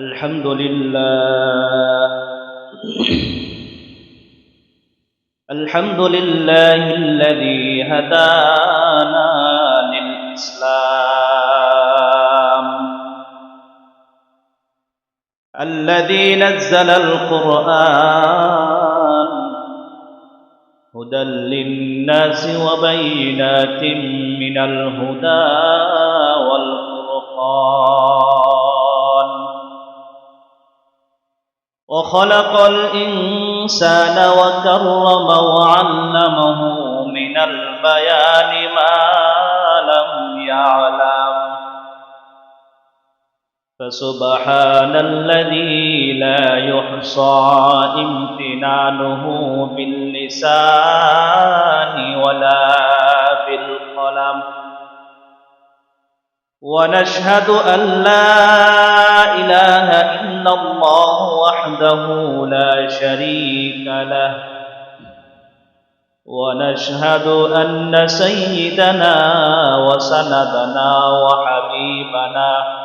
الحمد لله الحمد لله الذي هدانا للإسلام الذي نزل القرآن هدى للناس وبينات من الهدى والفرقان وخلق الإنسان وكرم وعلمه من البيان ما لم يعلم فسبحان الذي لا يحصى امتنانه باللسان ولا بالقلم ونشهد أن لا إله إلا الله وحده لا شريك له ونشهد أن سيدنا وسندنا وحبيبنا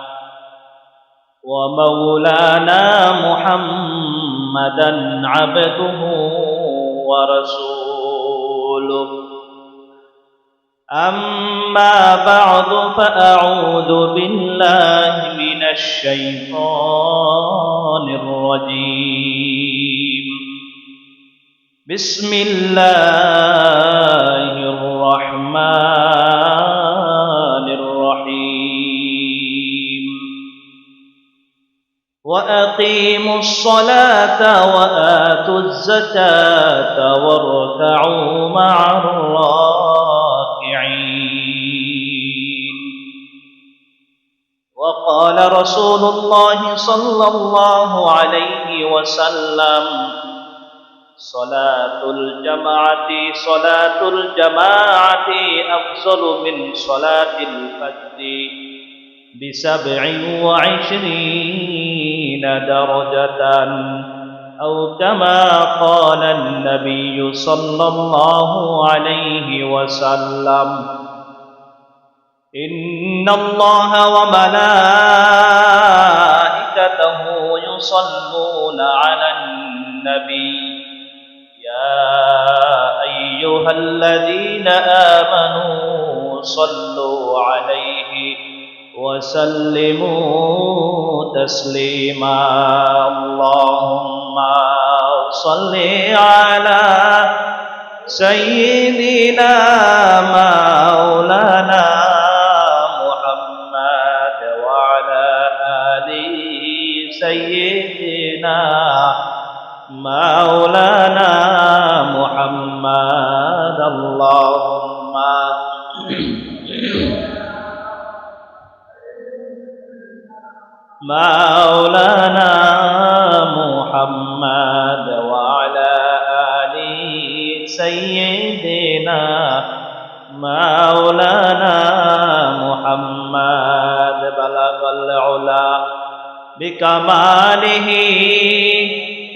ومولانا محمدا عبده ورسوله أما بعد فأعوذ بالله من الشيطان الرجيم بسم الله الرحمن الرحيم وأقيموا الصلاة وآتوا الزكاة واركعوا مع الراكعين وقال رسول الله صلى الله عليه وسلم صلاة الجماعة أفضل من صلاة الفجر ب27 درجة أو كما قال النبي صلى الله عليه وسلم إن الله وملائكته يصلون على النبي يا أيها الذين آمنوا صلوا عليه وسلموا تسليما اللهم صل على سيدنا مولانا محمد وعلى آل سيدنا مولانا محمد اللهم مولانا محمد وعلى آل سيدنا مولانا محمد بلغ العلا بكماله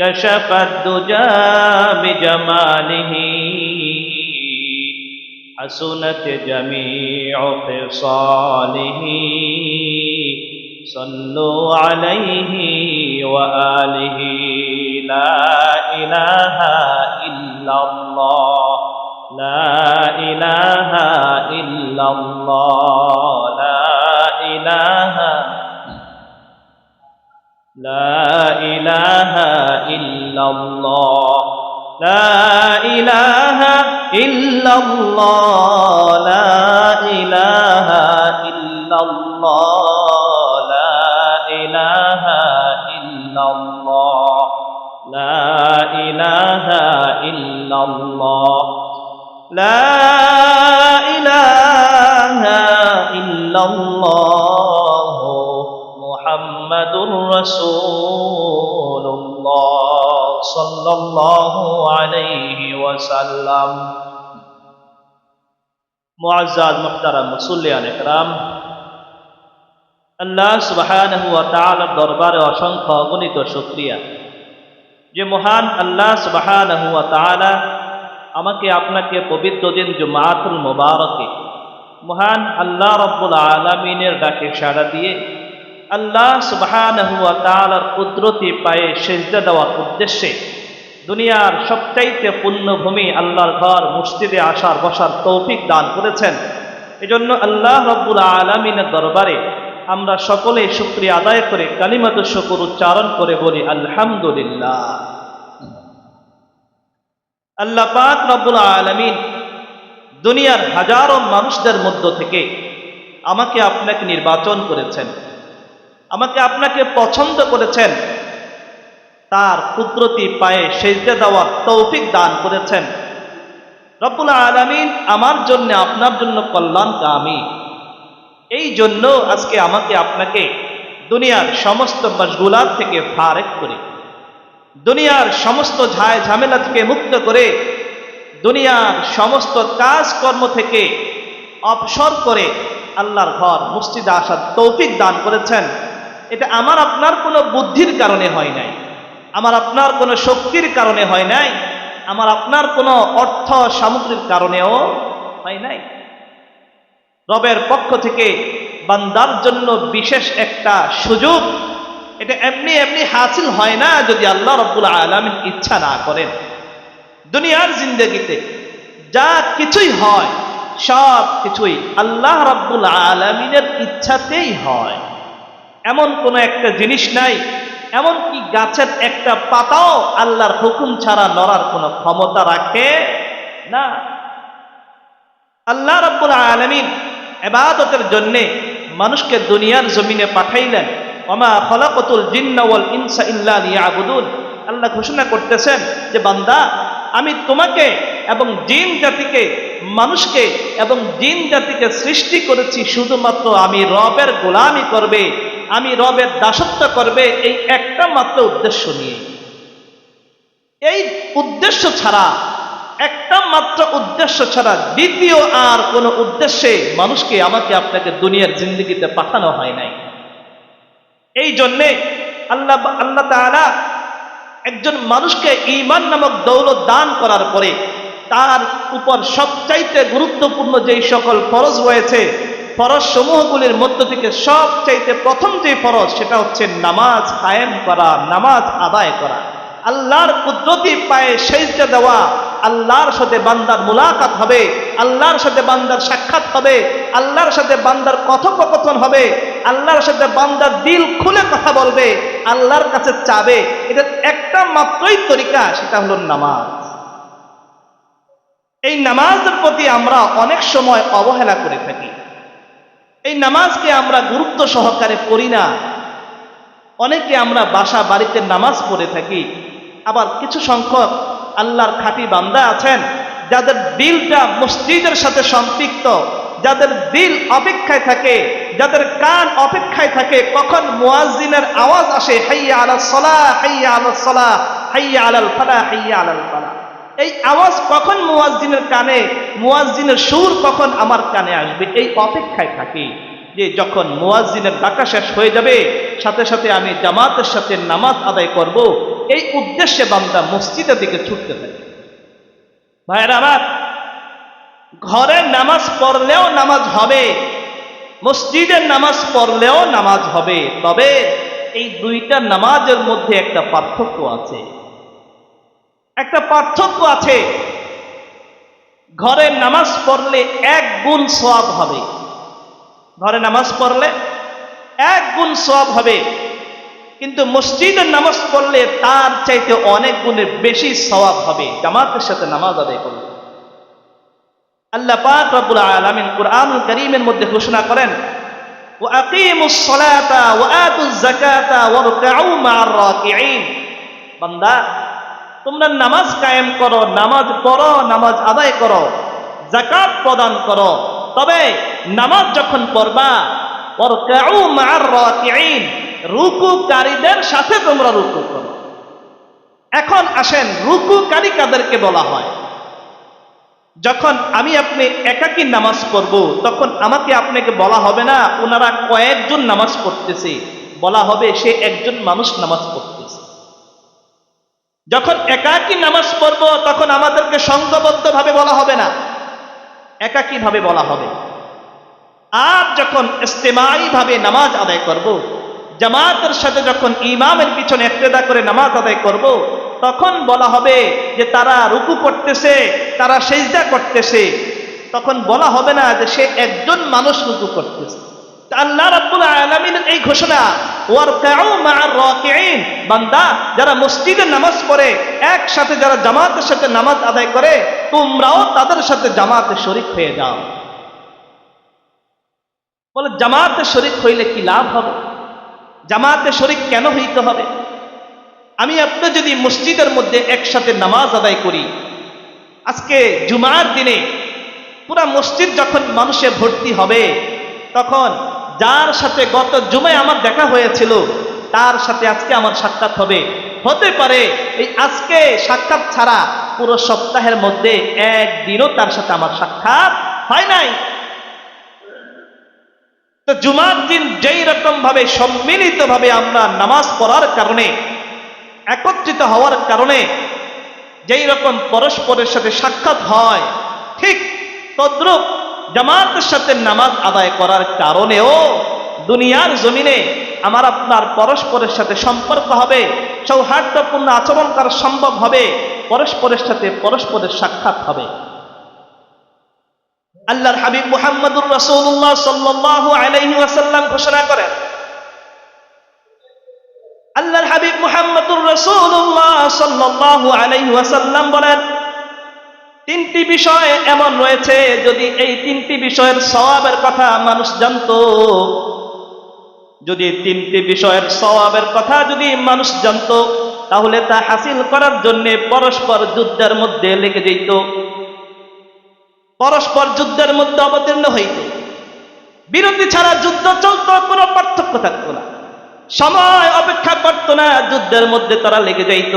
كشف الدجى بجماله حسنت جميع خصاله صلوا عليه وآله لا إله إلا الله لا إله إلا الله لا إله إلا الله لا إله إلا الله لا إله إلا الله إله إلا الله لا إله إلا الله لا إله إلا الله محمد رسول الله صلى الله عليه وسلم معزز محترم মুসল্লিয়ান ইকরাম আল্লাহ সুবহানাহু ওয়া তাআলার দরবারে অসংখ্য অগণিত শুকরিয়া যে মহান আল্লাহ সুবহানাহু ওয়া তাআলা আমাকে আপনাকে পবিত্র দিন জুমাতুল মুবারকে মহান আল্লাহ রাব্বুল আলামিনের ডাকে সাড়া দিয়ে আল্লাহ সুবহানাহু ওয়া তাআলার কুদরতি পায়ে সিজদা দেওয়ার উদ্দেশ্যে দুনিয়ার সবচাইতে পুণ্যভূমি আল্লাহর ঘর মসজিদে আসার বসার তৌফিক দান করেছেন। এজন্য আল্লাহ রাব্বুল আলামিনের দরবারে আমরা সকলে শুকরিয়া আদায় করে কালিমাতুশ শুকর উচ্চারণ করে বলি আলহামদুলিল্লাহ। আল্লাহ পাক রব্বুল আলামিন দুনিয়ার হাজারো মানুষদের মধ্য থেকে আমাকে আপনাকে নির্বাচন করেছেন, আমাকে আপনাকে পছন্দ করেছেন, তার কুদরতি পায়ে সিজদা দেওয়ার তৌফিক দান করেছেন। রব্বুল আলামিন আমার জন্য আপনার জন্য কল্যাণকামী। এই জন্য আজকে আমাকে আপনাকে দুনিয়ার সমস্ত মশগুলাত থেকে ফারেক করে, দুনিয়ার সমস্ত ঝামেলা থেকে মুক্ত করে, দুনিয়ার সমস্ত কাজকর্ম থেকে অবসর করে আল্লাহর ঘর মসজিদে আসার তৌফিক দান করেছেন। এটা আমার আপনার কোনো বুদ্ধির কারণে হয় নাই, আমার আপনার কোনো শক্তির কারণে হয় নাই, আমার আপনার কোনো অর্থ সামগ্রীর কারণেও হয় নাই। রবের পক্ষ থেকে বান্দার জন্য বিশেষ একটা সুযোগ, এটা এমনি এমনি হাসিল হয় না যদি আল্লাহ রাব্বুল আলামিন ইচ্ছা না করেন। দুনিয়ার জিন্দেগিতে যা কিছুই হয় সব কিছুই আল্লাহ রাব্বুল আলামিনের ইচ্ছাতেই হয়। এমন কোনো একটা জিনিস নাই, এমনকি গাছের একটা পাতাও আল্লাহর হুকুম ছাড়া নড়ার কোনো ক্ষমতা রাখে না। আল্লাহ রাব্বুল আলামিন ইবাদতের জন্য মানুষকে দুনিয়ার জমিনে পাঠাইলেন। ওমা খলাকাতুল জিন্না ওয়াল ইনসা ইল্লা লিয়াবুদুন। আল্লাহ ঘোষণা করতেছেন যে বান্দা, আমি তোমাকে এবং জিন জাতিকে, মানুষকে এবং জিন জাতিকে সৃষ্টি করেছি শুধুমাত্র আমি রবের গোলামি করবে, আমি রবের দাসত্ব করবে, এই একটা মাত্র উদ্দেশ্য নিয়ে। এই উদ্দেশ্য ছাড়া, একটা মাত্র উদ্দেশ্য ছাড়া দ্বিতীয় আর কোনো উদ্দেশ্যে মানুষকে আমাকে আপনাকে দুনিয়ার জিন্দেগিতে পাঠানো হয় নাই। এই জন্যে আল্লাহ তাআলা একজন মানুষকে ঈমান নামক দৌলত দান করার পরে তার উপর সবচাইতে গুরুত্বপূর্ণ যেই সকল ফরজ রয়েছে, ফরজ সমূহগুলির মধ্য থেকে সবচাইতে প্রথম যে ফরজ সেটা হচ্ছে নামাজ কায়েম করা, নামাজ আদায় করা, আল্লাহর কুদরতি পায়ে সিজদা দেওয়া, আল্লাহর সাথে বান্দার মুলাকাত হবে, আল্লাহর সাথে বান্দার সাক্ষাৎ হবে, আল্লাহর সাথে বান্দার কথোপকথন হবে, আল্লাহর সাথে বান্দার দিল খুলে কথা বলবে, আল্লাহর কাছে চাবে। এটা একটা মাত্রই তরিকা, সেটা হলো নামাজ। এই নামাজের প্রতি আমরা অনেক সময় অবহেলা করে থাকি, এই নামাজকে আমরা গুরুত্ব সহকারে পড়ি না। অনেকে আমরা বাসা বাড়িতে নামাজ পড়ে থাকি, আবার কিছু সংখ্যক আল্লাহর খাঁটি বান্দা আছেন যাদের দিলটা মসজিদের সাথে সম্পৃক্ত, যাদের দিল অপেক্ষায় থাকে, যাদের কান অপেক্ষায় থাকে কখন মুয়াজ্জিনের আওয়াজ আসে, হাইয়া আলাস সালাহ, হাইয়া আলাস সালাহ, হাইয়া আলাল ফালাহ, হাইয়া আলাল ফালাহ। এই আওয়াজ কখন মুয়াজ্জিনের কানে, মুয়াজ্জিনের সুর কখন আমার কানে আসবে, এই অপেক্ষায় থাকি যে যখন মুয়াজ্জিনের ডাকা শেষ হয়ে যাবে সাথে সাথে আমি জামাতের সাথে নামাজ আদায় করব। এই উদ্দেশ্যে বান্দা মসজিদের দিকে ছুটতে থাকে। ভাইয়েরা আমার, ঘরে নামাজ পড়লেও নামাজ হবে, মসজিদের নামাজ পড়লেও নামাজ হবে, তবে এই দুইটা নামাজের মধ্যে একটা পার্থক্য আছে, একটা পার্থক্য আছে। ঘরে নামাজ পড়লে 1 গুণ সওয়াব হবে, ঘরে নামাজ পড়লে 1 গুণ সওয়াব হবে, কিন্তু মসজিদের নামাজ পড়লে তার চাইতে অনেক গুণের বেশি সওয়াব হবে জামাতের সাথে নামাজ আদায় করলে। আল্লাহ পাক রব্বুল আলামিন কুরআনুল কারীমের মধ্যে ঘোষণা করেন, ওয়া আকিমুস সালাতা ওয়া আতুজ যাকাতা ওয়ারকাউ মা'আর রাকিঈন। বান্দা, তোমরা নামাজ কায়েম করো, নামাজ পড়ো, নামাজ আদায় করো, যাকাত প্রদান করো, তবে নামাজ যখন পড়বা ওয়ারকাউ মা'আর রাকিঈন, রুকুকারীদের সাথে তোমরা রুকু করো। এখন আসেন, রুকুকারী কাদেরকে বলা হয়? যখন আমি আপনি একাকী নামাজ পড়ব তখন আমাকে আপনাকে বলা হবে না ওনারা কয়েকজন নামাজ পড়তেছে, বলা হবে সে একজন মানুষ নামাজ পড়তেছে। যখন একাকী নামাজ পড়ব তখন আমাদেরকে সংঘবদ্ধভাবে বলা হবে না, একাকী ভাবে বলা হবে। আর যখন ইজতিমাঈ ভাবে নামাজ আদায় করব জামাতের সাথে যখন ইমামের পিছনে ইক্তেদা করে নামাজ আদায় করব, তখন বলা হবে যে তারা রুকু করতেছে, তারা সিজদা করতেছে। তখন বলা হবে না যে সে একজন মানুষ রুকু করতেছে। আল্লাহ রাব্বুল আলামিনের এই ঘোষণা, ওয়ারকাউ মা'আর রাকিঈন, বান্দা যারা মসজিদে নামাজ পড়ে, একসাথে যারা জামাতের সাথে নামাজ আদায় করে, তোমরাও তাদের সাথে জামাতে শরীক হয়ে যাও। বলে জামাতে শরীক হইলে কি লাভ হবে? জামাতে শরীক কেন হইতে হবে? আমি আপনি যদি মসজিদের মধ্যে একসাথে নামাজ আদায় করি, আজকে জুমার দিনে পুরা মসজিদ যখন মানুষে ভর্তি হবে, তখন যার সাথে গত জুমায় আমার দেখা হয়েছিল তার সাথে আজকে আমার সাক্ষাৎ হবে। হতে পারে এই আজকে সাক্ষাৎ ছাড়া পুরো সপ্তাহের মধ্যে একদিনও তার সাথে আমার সাক্ষাৎ হয় নাই। তো জুমার দিন যেই রকম ভাবে সম্মিলিত ভাবে আমরা নামাজ পড়ার কারণে, একত্রিত হওয়ার কারণে যেই রকম পরস্পরের সাথে সাক্ষাৎ হয়, ঠিক তদ্রূপ জামাতের সাথে নামাজ আদায় করার কারণেও দুনিয়ার জমিনে আমার আপনার পরস্পরের সাথে সম্পর্ক হবে, সৌহার্দ্যপূর্ণ আচরণ করা সম্ভব হবে, পরস্পরের সাথে পরস্পরের সাক্ষাৎ হবে। আল্লাহর হাবিব মুহাম্মদুর রাসূলুল্লাহ সাল্লাল্লাহু আলাইহি ওয়াসাল্লাম ঘোষণা করেন, আল্লাহর হাবিব মুহাম্মদুর রাসূলুল্লাহ সাল্লাল্লাহু আলাইহি ওয়াসাল্লাম বলেন, তিনটি বিষয় এমন রয়েছে, যদি এই তিনটি বিষয়ের সওয়াবের কথা মানুষ জানতো, যদি তিনটি বিষয়ের সওয়াবের কথা যদি মানুষ জানতো, তাহলে তা হাসিল করার জন্য পরস্পর যুদ্ধের মধ্যে লেগে যেত, পরস্পর যুদ্ধের মধ্যে অবতীর্ণ হইত। বিরতি ছাড়া যুদ্ধ চলতো, কোনো পার্থক্য থাকতো না, সময় অপেক্ষা করতো না, যুদ্ধের মধ্যে তারা লেগে যাইত।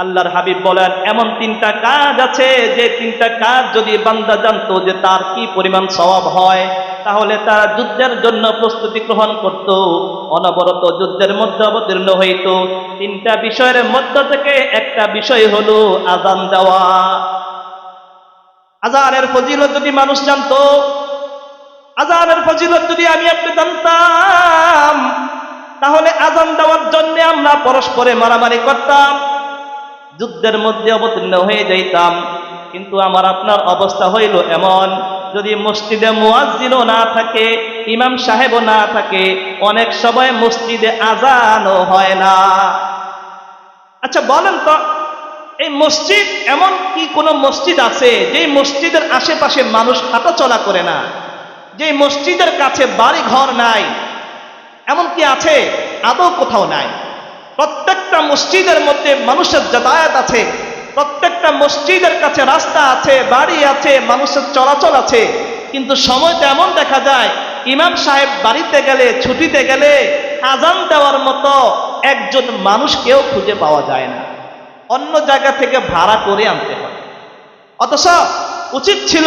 আল্লাহর হাবিব বলেন, এমন তিনটা কাজ আছে যে তিনটা কাজ যদি বান্দা জানতো যে তার কি পরিমাণ সওয়াব হয়, তাহলে তারা যুদ্ধের জন্য প্রস্তুতি গ্রহণ করত, অনবরত যুদ্ধের মধ্যে অবতীর্ণ হইত। তিনটা বিষয়ের মধ্য থেকে একটা বিষয় হলো আযান দেওয়া। আযানের ফজিলত যদি মানুষ জানতো, আযানের ফজিলত যদি আমি আপনি জানতাম, তাহলে আযান দেওয়ার জন্য আমরা পরস্পরে মারামারি করতাম, যুদ্ধের মধ্যে অবতীর্ণ হয়ে যাইতাম। কিন্তু আমার আপনার অবস্থা হইল এমন, যদি মসজিদে মুয়াজ্জিনও না থাকে, ইমাম সাহেবও না থাকে, অনেক সময় মসজিদে আযানও হয় না। আচ্ছা বলেন তো, এই মসজিদ এমন কি কোনো মসজিদ আছে যে মসজিদের আশেপাশে মানুষ হাঁটাচলা করে না, যে মসজিদের কাছে বাড়ি ঘর নাই? এমন কি আছে? আদৌ কোথাও নাই। প্রত্যেকটা মসজিদের মধ্যে মানুষের যাতায়াত আছে, প্রত্যেকটা মসজিদের কাছে রাস্তা আছে, বাড়ি আছে, মানুষের চলাচল আছে। কিন্তু সময়টা এমন দেখা যায়, ইমাম সাহেব বাড়িতে গেলে, ছুটিতে গেলে আযান দেওয়ার মতো একজন মানুষকেও খুঁজে পাওয়া যায় না, অন্য জায়গা থেকে ভাড়া করে আনতে হয়। অথচ উচিত ছিল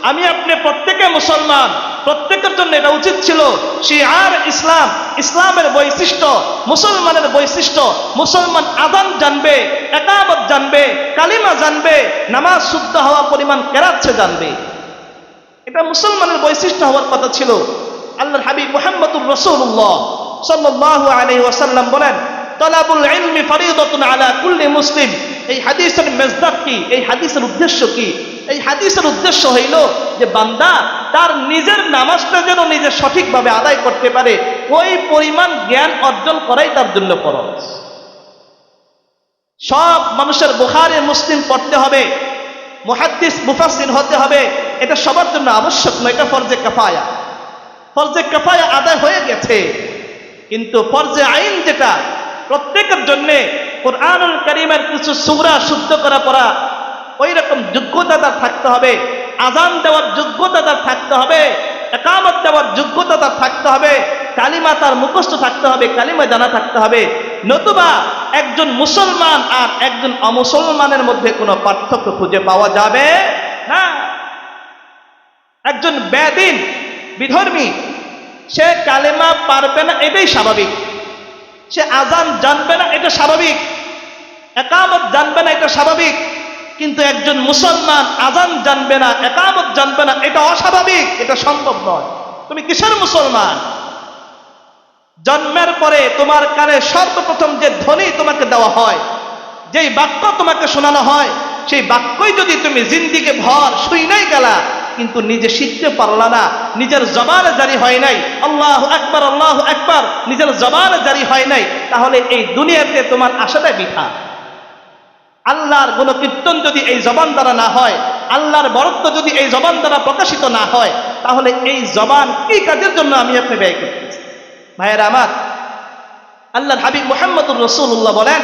আমি আপনি প্রত্যেকে মুসলমান, প্রত্যেকের জন্য এটা উচিত ছিল শিআর ইসলাম, ইসলামের বৈশিষ্ট্য, মুসলমানের বৈশিষ্ট্য। মুসলমান আযান জানবে, ইকামত জানবে, কালিমা জানবে, নামাজ শুদ্ধ হওয়া পরিমাণ কেরাত সে জানবে। এটা মুসলমানের বৈশিষ্ট্য হওয়ার কথা ছিল। আল্লাহর হাবিব মুহাম্মদুর রাসূলুল্লাহ সাল্লাল্লাহু আলাইহি ওয়াসাল্লাম বলেন, তালাবুল ইলমি ফরিদাতুন আলা কুল্লি মুসলিম। এই হাদিসের মেজদাক কি? এই হাদিসের উদ্দেশ্য কি? এই হাদিসের উদ্দেশ্য হইল যে বান্দা তার নিজের নামাজটা যেন নিজে সঠিকভাবে আদায় করতে পারে, ওই পরিমাণ জ্ঞান অর্জন করাই তার জন্য ফরজ। সব মানুষের বুখারী মুসলিম পড়তে হবে, মুহাদ্দিস মুফাসসির হতে হবে, এটা সবার জন্য আবশ্যক নয়, এটা ফরজে কিফায়া। ফরজে কিফায়া আদায় হয়ে গেছে, কিন্তু ফরজে আইন যেটা প্রত্যেকের জন্য, কুরআনুল কারীমের কিছু সূরা শুদ্ধ করা পড়া, ওই রকম যোগ্যতা তার থাকতে হবে, আযান দেওয়ার যোগ্যতা তার থাকতে হবে, ইকামত দেওয়ার যোগ্যতা তার থাকতে হবে, কালিমা তার মুখস্থ থাকতে হবে, কালিমা জানা থাকতে হবে। নতুবা একজন মুসলমান আর একজন অমুসলমানের মধ্যে কোনো পার্থক্য খুঁজে পাওয়া যাবে না। একজন বেদিন, বিধর্মী, সে কালিমা পারবে না, এটাই স্বাভাবিক। সে আযান জানবে না, এটা স্বাভাবিক। ইকামত জানবে না, এটা স্বাভাবিক। কিন্তু একজন মুসলমান আযান জানবে না, ইকামত জানবে না, এটা অস্বাভাবিক, এটা সম্ভব নয়। তুমি কিসের মুসলমান? জন্মের পরে তোমার কানে সর্বপ্রথম যে ধ্বনি তোমাকে দেওয়া হয়, যেই বাক্য তোমাকে শোনানো হয়, সেই বাক্যই যদি তুমি জিন্দিগি ভর শুইনাই গেলা কিন্তু নিজে শিখতে পারলা না, নিজের জবানে জারি হয় নাই আল্লাহু আকবার নিজের জবানে জারি হয় নাই, তাহলে এই দুনিয়াতে তোমার আশাটা বৃথা। আল্লাহর গুণকীর্তন যদি এই জবান দ্বারা না হয়, আল্লাহর বরত্ব যদি এই জবান দ্বারা প্রকাশিত না হয়, তাহলে এই জবান কি কাজের জন্য আমি আপনি ব্যয় করতেছি? ভাইয়েরা আমার, আল্লাহর হাবিব মুহাম্মদুর রাসূলুল্লাহ বলেন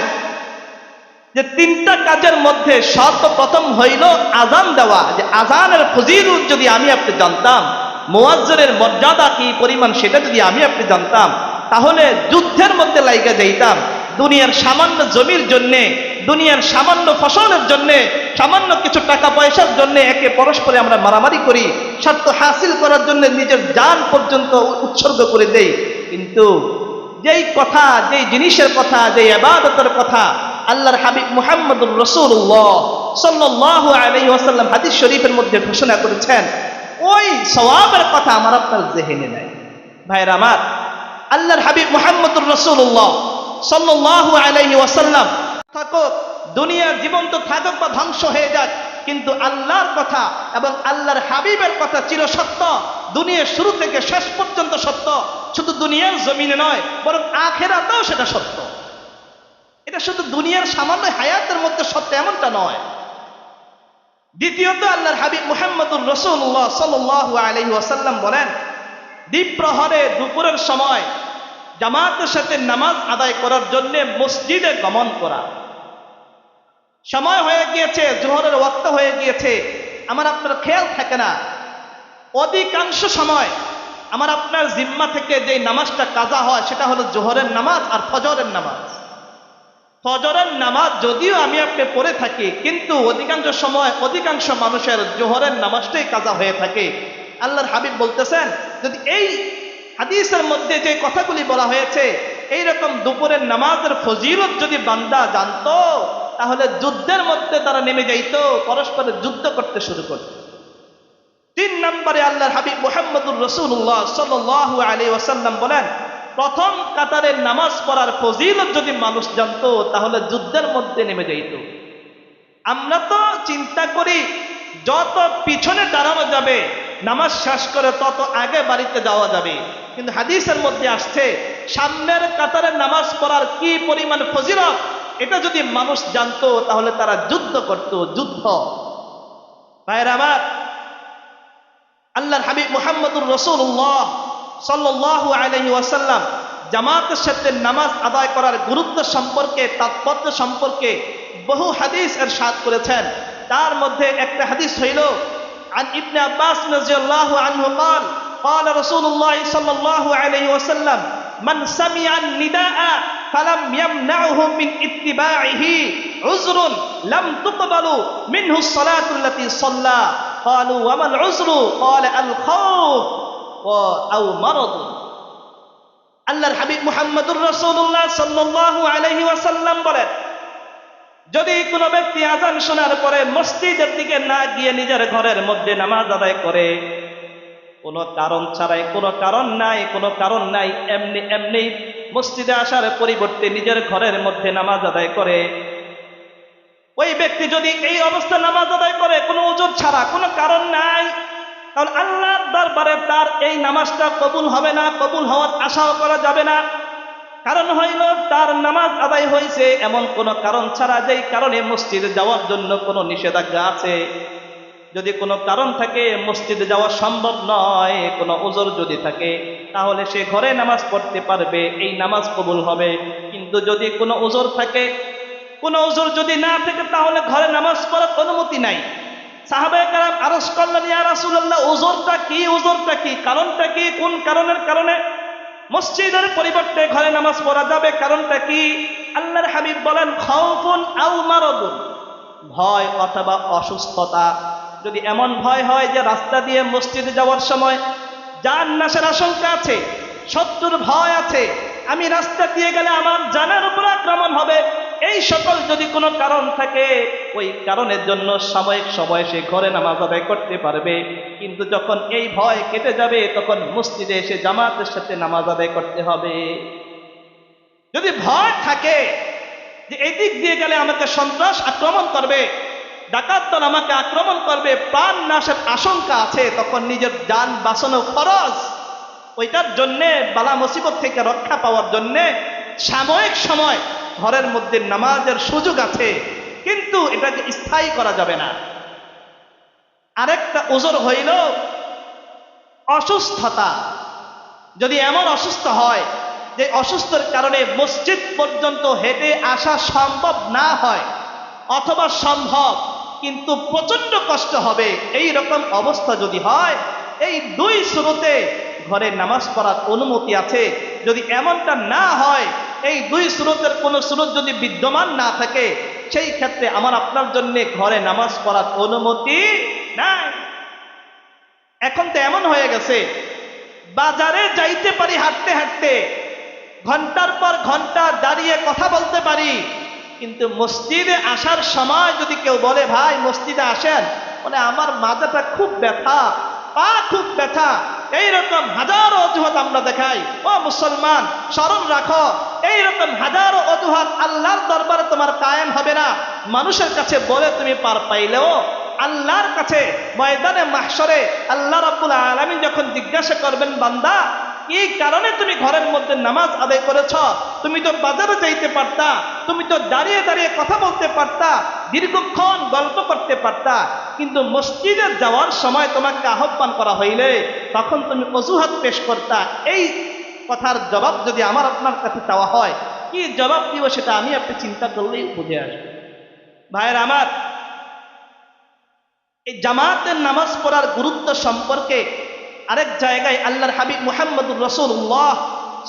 যে তিনটা কাজের মধ্যে সর্বপ্রথম হইল আজান দেওয়া। যে আজানের ফজিলত যদি আমি আপনি জানতাম, মুয়াজ্জিনের মর্যাদা কি পরিমাণ সেটা যদি আমি আপনি জানতাম, তাহলে যুদ্ধের মধ্যে লাইগা যাইতাম। দুনিয়ার সামান্য জমির জন্যে, দুনিয়ার সামান্য ফসলের জন্যে, সামান্য কিছু টাকা পয়সার জন্য একে পরস্পরে আমরা মারামারি করি, স্বার্থ হাসিল করার জন্য নিজের জান পর্যন্ত উৎসর্গ করে দেই। কিন্তু যেই কথা, যেই জিনিসের কথা, যেই ইবাদতের কথা আল্লাহর হাবিব মুহাম্মদুর রাসূলুল্লাহ সাল্লাল্লাহু আলাইহি ওয়াসাল্লাম হাদিস শরীফের মধ্যে ঘোষণা করেছেন, ওই সওয়াবের কথা আমার আপনার জেহেনে নাই। ভাইরা আমার, আল্লাহর হাবিব মুহাম্মদুর রাসূলুল্লাহ সাল্লাল্লাহু আলাইহি ওয়াসাল্লাম থাকুক, দুনিয়া জীবন্ত থাকুক বা ধ্বংস হয়ে যাক, কিন্তু আল্লাহর কথা এবং আল্লাহর হাবিবের কথা চির সত্য, দুনিয়ার শুরু থেকে শেষ পর্যন্ত সত্য। শুধু দুনিয়ার জমিনে নয়, বরং আখিরাতেও সেটা সত্য। এটা শুধু দুনিয়ার সামান্য হায়াতের মধ্যে সত্য এমনটা নয়। দ্বিতীয়ত, আল্লাহর হাবিব মুহাম্মদুর রাসূলুল্লাহ সাল্লাল্লাহু আলাইহি ওয়াসাল্লাম বলেন, দ্বীপ্রহরে দুপুরের সময় জামাতের সাথে নামাজ আদায় করার জন্য মসজিদে গমন করা। সময় হয়ে গিয়েছে, জোহরের ওয়াক্ত হয়ে গিয়েছে, আমার আপনার খেয়াল থাকে না। অধিকাংশ সময় আমার আপনার জিম্মা থেকে যে নামাজটা কাজা হয় সেটা হলো জোহরের নামাজ আর ফজরের নামাজ। ফজরের নামাজ যদিও আমি আপনি পড়ে থাকি, কিন্তু অধিকাংশ সময় অধিকাংশ মানুষের জোহরের নামাজটাই কাজা হয়ে থাকে। আল্লাহর হাবিব বলতেছেন, যদি এই হাদিসের মধ্যে যে কথাগুলি বলা হয়েছে এইরকম দুপুরের নামাজের ফজিলত যদি বান্দা জানতো, তাহলে যুদ্ধের মধ্যে তারা নেমে যাইতো, পরস্পরের যুদ্ধ করতে শুরু করত। 3 নম্বরে আল্লাহর হাবিব মুহাম্মদুর রাসূলুল্লাহ সাল্লাল্লাহু আলাইহি ওয়াসাল্লাম বলেন, প্রথম কাতারের নামাজ পড়ার ফজিলত যদি মানুষ জানতো, তাহলে যুদ্ধের মধ্যে নেমে যাইত। আমরা তো চিন্তা করি যত পিছনে দাঁড়ানো যাবে নামাজ শেষ করে তত আগে বাড়িতে যাওয়া যাবে, কিন্তু হাদিসের মধ্যে আসছে সামনের কাতারের নামাজ পড়ার কি পরিমাণ ফজিলত, এটা যদি মানুষ জানতো তাহলে তারা যুদ্ধ করত, যুদ্ধ। ভাইরা আমার, আল্লাহর হাবিব মুহাম্মদুর রাসূলুল্লাহ সাল্লাল্লাহু আলাইহি ওয়াসাল্লাম জামাতের সাথে নামাজ আদায় করার গুরুত্ব সম্পর্কে, তাৎপর্য সম্পর্কে বহু হাদিস ইরশাদ করেছেন। তার মধ্যে একটা হাদিস হইল عن ابن عباس رضي الله عنه قال قال رسول الله صلى الله عليه وسلم من سمع النداء فلم يمنعه من اتباعه عذر لم تقبل منه الصلاة التي صلى قالوا وما العذر قال الخوف أو مرض। আল্লাহর হাবিব মুহাম্মদুর রাসূলুল্লাহ সাল্লাল্লাহু আলাইহি ওয়াসাল্লাম বলেন, যদি কোনো ব্যক্তি আযান শোনার পরে মসজিদের দিকে না গিয়ে নিজের ঘরের মধ্যে নামাজ আদায় করে, কোনো কারণ ছাড়াই, কোনো কারণ নাই, এমনি এমনি মসজিদে আসার পরিবর্তে নিজের ঘরের মধ্যে নামাজ আদায় করে, ওই ব্যক্তি যদি এই অবস্থা নামাজ আদায় করে কোনো উযর ছাড়া, কোনো কারণ নাই, তাহলে আল্লাহর দরবারে তার এই নামাজটা কবুল হবে না, কবুল হওয়ার আশাও করা যাবে না। কারণ হইল তার নামাজ আদায় হয়েছে এমন কোনো কারণ ছাড়া, যেই কারণে মসজিদে যাওয়ার জন্য কোনো নিষেধাজ্ঞা আছে। যদি কোনো কারণ থাকে মসজিদে যাওয়া সম্ভব নয়, কোনো উযর যদি থাকে, তাহলে সে ঘরে নামাজ পড়তে পারবে, এই নামাজ কবুল হবে। কিন্তু যদি কোনো উযর থাকে, কোনো উযর যদি না থাকে, তাহলে ঘরে নামাজ পড়ার অনুমতি নাই। সাহাবায়ে কেরাম আরজ করলেন, ইয়া রাসূলুল্লাহ, উযরটা কি, কারণটা কি, কোন কারণের কারণে মসজিদের পরিবর্তে ঘরে নামাজ পড়া যাবে, কারণটা কি? আল্লাহর হাবিব বলেন, খাউফুন আও মারাদুন, ভয় অথবা অসুস্থতা। যদি এমন ভয় হয় যে রাস্তা দিয়ে মসজিদে যাওয়ার সময় জান নাশের আশঙ্কা আছে, শত্রুর ভয় আছে, আমি রাস্তা দিয়ে গেলে আমার জানের উপর আক্রমণ হবে, এই সকল যদি কোনো কারণ থাকে, ওই কারণের জন্য সাময়িক সময় সে ঘরে নামাজ আদায় করতে পারবে, কিন্তু যখন এই ভয় কেটে যাবে তখন মসজিদে এসে জামাতের সাথে নামাজ আদায় করতে হবে। যদি ভয় থাকে যে এই দিক দিয়ে গেলে আমাকে সন্ত্রাস আক্রমণ করবে, ডাকাত দল আমাকে আক্রমণ করবে, প্রাণ নাশের আশঙ্কা আছে, তখন নিজের জান বাঁচানো খরচ, ওইটার জন্যে বালা মুসিবত থেকে রক্ষা পাওয়ার জন্যে সাময়িক সময় ঘরের মধ্যে নামাজের সুযোগ আছে, কিন্তু এটাকে স্থায়ী করা যাবে না। আরেকটা ওজর হইল অসুস্থতা। যদি এমন অসুস্থ হয় যে অসুস্থের কারণে মসজিদ পর্যন্ত হেঁটে আসা সম্ভব না হয়, অথবা সম্ভব কিন্তু প্রচন্ড কষ্ট হবে, এই রকম অবস্থা যদি হয়, এই দুই শুরুতে ঘরে নামাজ পড়ার অনুমতি আছে। যদি এমনটা না হয়, এই দুই শুরুতের কোনো শুরুত যদি বিদ্যমান না থাকে, সেই ক্ষেত্রে আমার আপনার জন্য ঘরে নামাজ পড়ার অনুমতি নাই। এখন তো এমন হয়ে গেছে, বাজারে যাইতে পারি হাঁটতে হাঁটতে, ঘন্টার পর ঘন্টা দাঁড়িয়ে কথা বলতে পারি, কিন্তু মসজিদে আসার সময় যদি কেউ বলে ভাই মসজিদে আসেন, বলে আমার মাথাটা খুব ব্যথা, পা খুব ব্যথা, এইরকম হাজারো অজুহাত আমরা দেখাই। ও মুসলমান, স্মরণ রাখো, এইরকম হাজারো অজুহাত আল্লাহর দরবারে তোমার কায়েম হবে না। মানুষের কাছে বলে তুমি পার পাইলেও আল্লাহর কাছে ময়দানে মাহশরে আল্লাহ রাব্বুল আলামিন যখন জিজ্ঞাসা করবেন, বান্দা এই কারণে তুমি ঘরের মধ্যে নামাজ আদায় করেছ, তুমি তো বাজারে যাইতে পারতা, তুমি তো দাঁড়িয়ে দাঁড়িয়ে কথা বলতে পারতা, দীর্ঘক্ষণ গল্প করতে পারতা, কিন্তু মসজিদে যাওয়ার সময় তোমাকে আহ্বান করা হইলে তখন তুমি অজুহাত পেশ করতা। এই কথার জবাব যদি আমার আপনার কাছে চাওয়া হয়, কি জবাব দিব সেটা আমি আপনি চিন্তা করলেই বুঝে আসবে। ভাইয়ের আমার, এই জামাতের নামাজ পড়ার গুরুত্ব সম্পর্কে আরেক জায়গায় আল্লাহর হাবিব মুহাম্মদুর রাসূলুল্লাহ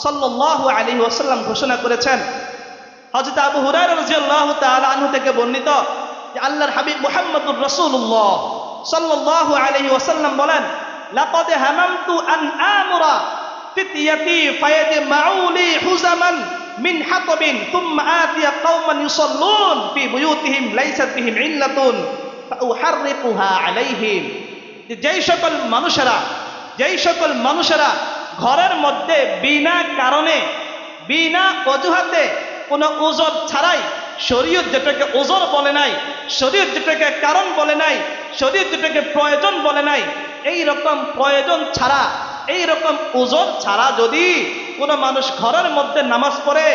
সাল্লাল্লাহু আলাইহি ওয়াসাল্লাম ঘোষণা করেছেন। হযরত আবু হুরায়রা রাদিয়াল্লাহু তাআলা আনহু থেকে বর্ণিত যে আল্লাহর হাবিব মুহাম্মদুর রাসূলুল্লাহ সাল্লাল্লাহু আলাইহি ওয়াসাল্লাম বলেন, লাকাদ হামামতু আন আমুরা ফিতয়াতি ফায়াজমাউ লি হুজামান মিন হাতাবিন থুম্মা আতিয়া কওমান ইউসাল্লুন ফি বুয়ুতিহিম লাইসাত বিহিম ইল্লাতুন ফাউহাররিকুহা আলাইহিম। যেই সকল মানুষেরা ঘরের মধ্যে বিনা কারণে, বিনা অজুহাতে, কোনো ওজর ছাড়াই, শরীয়ত যেটাকে ওজর বলে নাই, শরীয়ত যেটাকে কারণ বলে নাই, শরীয়ত যেটাকে প্রয়োজন বলে নাই, এই রকম প্রয়োজন ছাড়া, এই রকম ওজর ছাড়া যদি কোনো মানুষ ঘরের মধ্যে নামাজ পড়ে,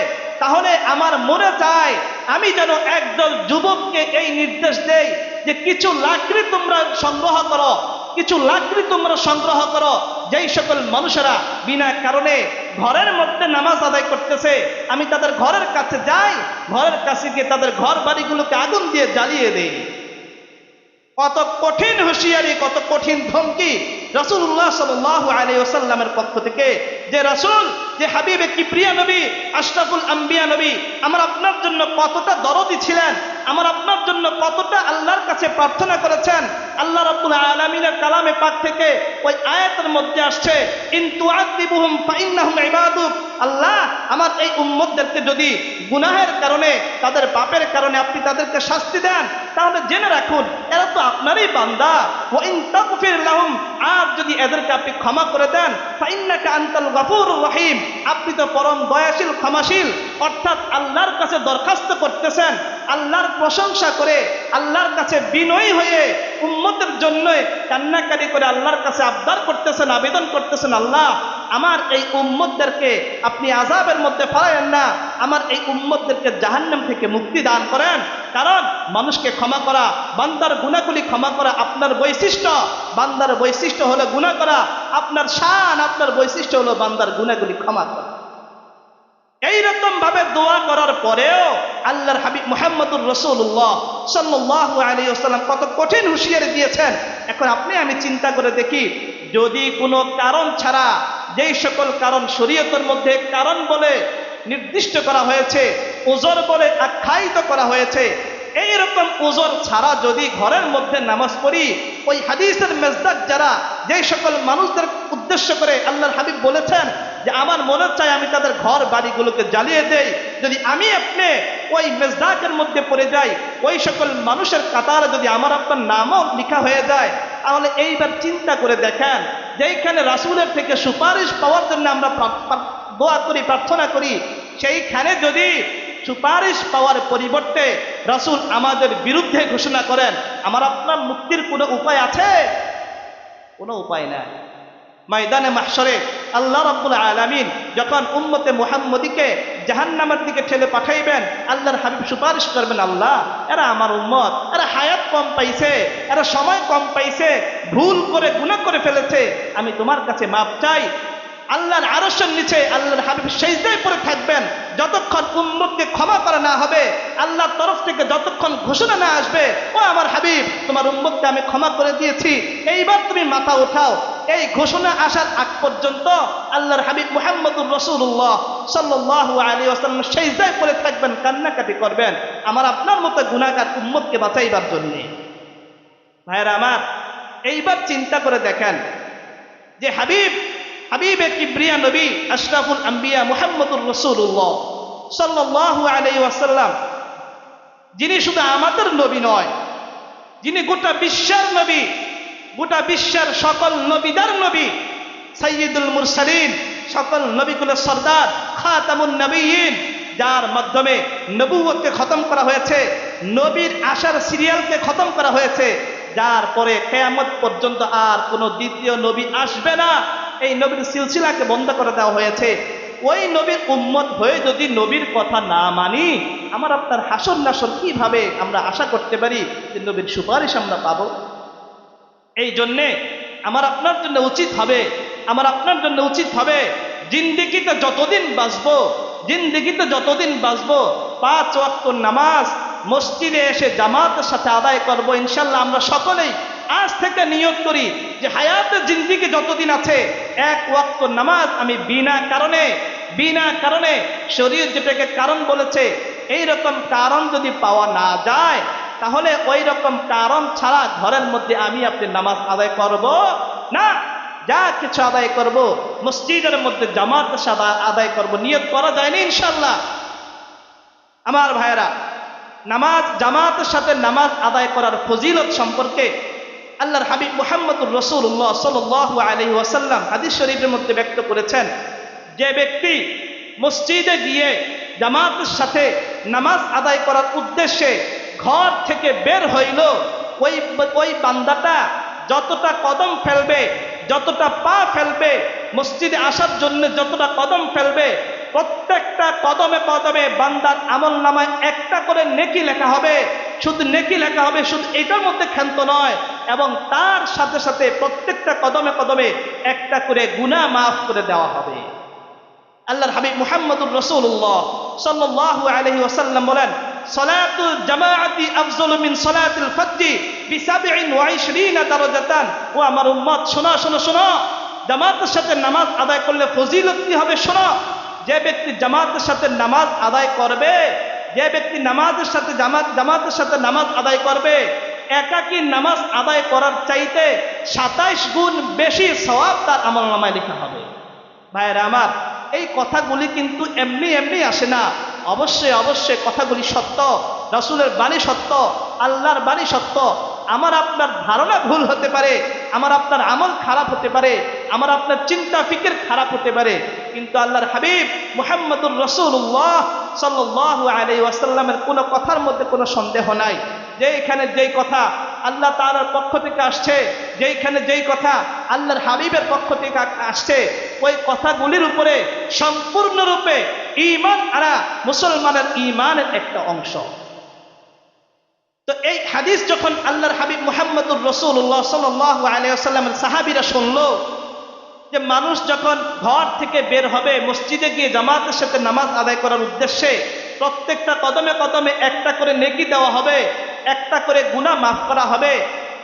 তাহলে আমার মনে চায় আমি যেন একদল যুবককে এই নির্দেশ দেই যে কিছু লাকড়ি তোমরা সংগ্রহ করো, কিছু লাকড়ি তোমরা সংগ্রহ করো। যেই সকল মানুষেরা বিনা কারণে ঘরের মধ্যে নামাজ আদায় করতেছে, আমি তাদের ঘরের কাছে যাই, ঘরের কাছে গিয়ে তাদের ঘর বাড়িগুলোকে আগুন দিয়ে জ্বালিয়ে দেই। কত কঠিন হুঁশিয়ারি, কত কঠিন ধমকি রাসূলুল্লাহ সাল্লাল্লাহু আলাইহি ওয়াসাল্লামের পক্ষ থেকে। যে রাসূল, যে হাবিবে কিবরিয়া নবী, আশরাফুল আম্বিয়া নবী, আমার আপনার জন্য কতটা দরদি ছিলেন, আমার আপনার জন্য কতটা আল্লাহর কাছে প্রার্থনা করেছেন। আল্লাহ রাব্বুল আলামিনের কালামে পাক থেকে ওই আয়াতের মধ্যে আসছে, ইন তুআযিবুহুম ফাইন্নাহুম ইবাদুক। আল্লাহ, আমার এই উম্মতদেরকে যদি গুনাহের কারণে, তাদের পাপের কারণে আপনি তাদেরকে শাস্তি দেন, তাহলে জেনে রাখুন এরা তো আপনারই বান্দা। ওয়া ইন তাগফির লাহুম, আর যদি এদেরকে আপনি ক্ষমা করে দেন, ফাইন্নাকা আনতাল গফুরুর রহিম, আপনি তো পরম দয়াশীল, ক্ষমাশীল। অর্থাৎ আল্লাহর কাছে দরখাস্ত করতেছেন, আল্লাহর প্রশংসা করে, আল্লাহর কাছে বিনয়ী হয়ে, উম্মতের জন্য কান্নাকারি করে আল্লাহর কাছে আবদার করতেছেন, আবেদন করতেছেন, আল্লাহ আমার এই উম্মতদেরকে আপনি আযাবের মধ্যে ফেলায়েন না, আমার এই উম্মতদেরকে জাহান্নাম থেকে মুক্তি দান করেন। কারণ মানুষকে ক্ষমা করা, বান্দার গুনাহগুলি ক্ষমা করা আপনার বৈশিষ্ট্য। বান্দার বৈশিষ্ট্য হলো গুনাহ করা, আপনার শান, আপনার বৈশিষ্ট্য হলো বান্দার গুনাহগুলি ক্ষমা করা। এইরকম ভাবে দোয়া করার পরেও আল্লাহর হাবিব মুহাম্মদুর রাসূলুল্লাহ সাল্লাল্লাহু আলাইহি ওয়াসাল্লাম কত কঠিন হুঁশিয়ারি দিয়েছেন। এখন আপনি আমি চিন্তা করে দেখি, যদি কোনো কারণ ছাড়া, যেই সকল কারণ শরীয়তের মধ্যে কারণ বলে নির্দিষ্ট করা হয়েছে, ওজর বলে আখ্যায়িত করা হয়েছে, এইরকম ওজর ছাড়া যদি ঘরের মধ্যে নামাজ পড়ি, ওই হাদিসের মেজদাক যারা, যেই সকল মানুষদের উদ্দেশ্য করে আল্লাহর হাবিব বলেছেন যে আমার মনে চায় আমি তাদের ঘর বাড়িগুলোকে জ্বালিয়ে দেই। যদি আমি আপনি ওই মেজদাকের মধ্যে পড়ে যাই, ওই সকল মানুষের কাতারে যদি আমার আপনার নামও লেখা হয়ে যায়, তাহলে এইবার চিন্তা করে দেখেন, যেইখানে রাসূলের থেকে সুপারিশ পাওয়ার জন্য আমরা দোয়া করি, প্রার্থনা করি, সেইখানে যদি সুপারিশ পাওয়ার পরিবর্তে রাসূল আমাদের বিরুদ্ধে ঘোষণা করেন, আমার আপনার মুক্তির কোনো উপায় আছে? কোনো উপায় নাই। ময়দানে মাহশরে আল্লাহ রাব্বুল আলামিন যখন উম্মতে মুহাম্মদীকে জাহান্নামের দিকে ঠেলে পাঠাইবেন, আল্লাহর হাবিব সুপারিশ করবেন, আল্লাহ এরা আমার উম্মত, এরা হায়াত কম পাইছে, এরা সময় কম পাইছে, ভুল করে গুনাহ করে ফেলেছে, আমি তোমার কাছে মাপ চাই। আল্লাহর আরশের নিচে আল্লাহর হাবিব সিজদায় পড়ে থাকবেন যতক্ষণ উম্মতকে ক্ষমা করা না হবে, আল্লাহর তরফ থেকে যতক্ষণ ঘোষণা না আসবে, ও আমার হাবিব তোমার উম্মতকে আমি ক্ষমা করে দিয়েছি, এইবার তুমি মাথা উঠাও। এই ঘোষণা আসার আগ পর্যন্ত আল্লাহর হাবিব মুহাম্মদুর রাসূলুল্লাহ সাল্লাল্লাহু আলাইহি ওয়াসাল্লাম সিজদায় পড়ে থাকবেন, কান্নাকাটি করবেন আমার আপনার মতো গুনাহগার উম্মতকে বাঁচাইবার জন্য। ভাইরা আমার, এইবার চিন্তা করে দেখেন যে হাবিবে কিবরিয়া নবী আশরাফুল আম্বিয়া মুহাম্মদুর রাসূলুল্লাহ সাল্লাল্লাহু আলাইহি ওয়াসাল্লাম, যিনি শুধু আমাদের নবী নয়, যিনি গোটা বিশ্বের নবী, গোটা বিশ্বের সকল নবীদের নবী, সাইয়্যিদুল মুরসালিন, সকল নবীকুলের সরদার, খাতামুন নবিয়্যিন, যার মাধ্যমে নবুয়তকে খতম করা হয়েছে, নবীর আসার সিরিয়ালকে খতম করা হয়েছে, যার পরে কিয়ামত পর্যন্ত আর কোনো দ্বিতীয় নবী আসবে না, এই নবীর সিলসিলাকে বন্ধ করে দেওয়া হয়েছে। ওই নবীর উম্মত হয়ে যদি নবীর কথা না মানি, আমার আপনার হাসর নাসর কিভাবে আমরা আশা করতে পারি যে নবীর সুপারিশ আমরা পাবো? এই জন্যে আমার আপনার জন্য উচিত হবে, আমার আপনার জন্য উচিত হবে, জিন্দেগিতে যতদিন বাঁচবো 5 ওয়াক্ত নামাজ মসজিদে এসে জামাতের সাথে আদায় করব ইনশাল্লাহ। আমরা সকলেই আজ থেকে নিয়ত করি যে হায়াতের জিন্দেগি যতদিন আছে 1 ওয়াক্ত নামাজ আমি বিনা কারণে শরীয়ত যেটাকে কারণ বলেছে, এই রকম কারণ যদি পাওয়া না যায়, তাহলে ওই রকম কারণ ছাড়া ঘরের মধ্যে আমি আপনি নামাজ আদায় করব না। যা কিছু আদায় করব মসজিদের মধ্যে জামাতের সাথে আদায় করব, নিয়ত করা যায়নি ইনশাল্লাহ। আমার ভাইয়েরা, নামাজ জামাতের সাথে নামাজ আদায় করার ফজিলত সম্পর্কে আল্লাহর হাবিব মুহাম্মদুর রাসূলুল্লাহ সাল্লাল্লাহু আলাইহি ওয়াসাল্লাম হাদিস শরীফের মধ্যে ব্যক্ত করেছেন, যে ব্যক্তি মসজিদে গিয়ে জামাতের সাথে নামাজ আদায় করার উদ্দেশ্যে ঘর থেকে বের হইল, ওই বান্দাটা যতটা কদম ফেলবে, যতটা পা ফেলবে, মসজিদে আসার জন্য যতটা কদম ফেলবে, প্রত্যেকটা কদমে কদমে বান্দার আমলনামায় একটা করে নেকি লেখা হবে। শুধু নেকি লেখা হবে, শুধু এটার মধ্যে ক্ষান্ত নয়, এবং তার সাথে সাথে প্রত্যেকটা কদমে কদমে একটা করে গুনাহ মাফ করে দেওয়া হবে। আল্লাহর হাবিব মুহাম্মদুর রাসূলুল্লাহ সাল্লাল্লাহু আলাইহি ওয়াসাল্লাম বলেন, সালাতুল জামাআতি আফযলু মিন সালাতিল ফাজরি বি27 দারাজাতান। ও আমার উম্মত, শোনো শোনো শোনো, জামাতের সাথে নামাজ আদায় করলে ফজিলত কি হবে শোনো। যে ব্যক্তি জামাতের সাথে নামাজ আদায় করবে, যে ব্যক্তি জামাতের সাথে নামাজ আদায় করবে, একাকী নামাজ আদায় করার চাইতে 27 গুণ বেশি সওয়াব তার আমলনামায় লেখা হবে। ভাইরা আমার, এই কথাগুলি কিন্তু এমনি এমনি আসে না। অবশ্যই কথাগুলি সত্য, রাসূলের বাণী সত্য, আল্লাহর বাণী সত্য। আমার আপনার ধারণা ভুল হতে পারে, আমার আপনার আমল খারাপ হতে পারে, আমার আপনার চিন্তা ফিকির খারাপ হতে পারে, কিন্তু আল্লাহর হাবিব মুহাম্মদুর রাসূলুল্লাহ সাল্লাল্লাহু আলাইহি ওয়াসাল্লামের কোনো কথার মধ্যে কোনো সন্দেহ নাই। যেইখানে যেই কথা আল্লাহ তাআলার পক্ষ থেকে আসছে, যেইখানে যেই কথা আল্লাহর হাবিবের পক্ষ থেকে আসছে, ওই কথাগুলির উপরে সম্পূর্ণরূপে ঈমান আনা মুসলমানের ঈমানের একটা অংশ। তো এই হাদিস যখন আল্লাহর হাবিব মুহাম্মদুর রাসূলুল্লাহ সাল্লাল্লাহু আলাইহি ওয়াসাল্লামের সাহাবীরা শুনলো যে মানুষ যখন ঘর থেকে বের হবে মসজিদে গিয়ে জামাতের সাথে নামাজ আদায় করার উদ্দেশ্যে, প্রত্যেকটা কদমে কদমে একটা করে নেকি দেওয়া হবে, একটা করে গুনাহ মাফ করা হবে,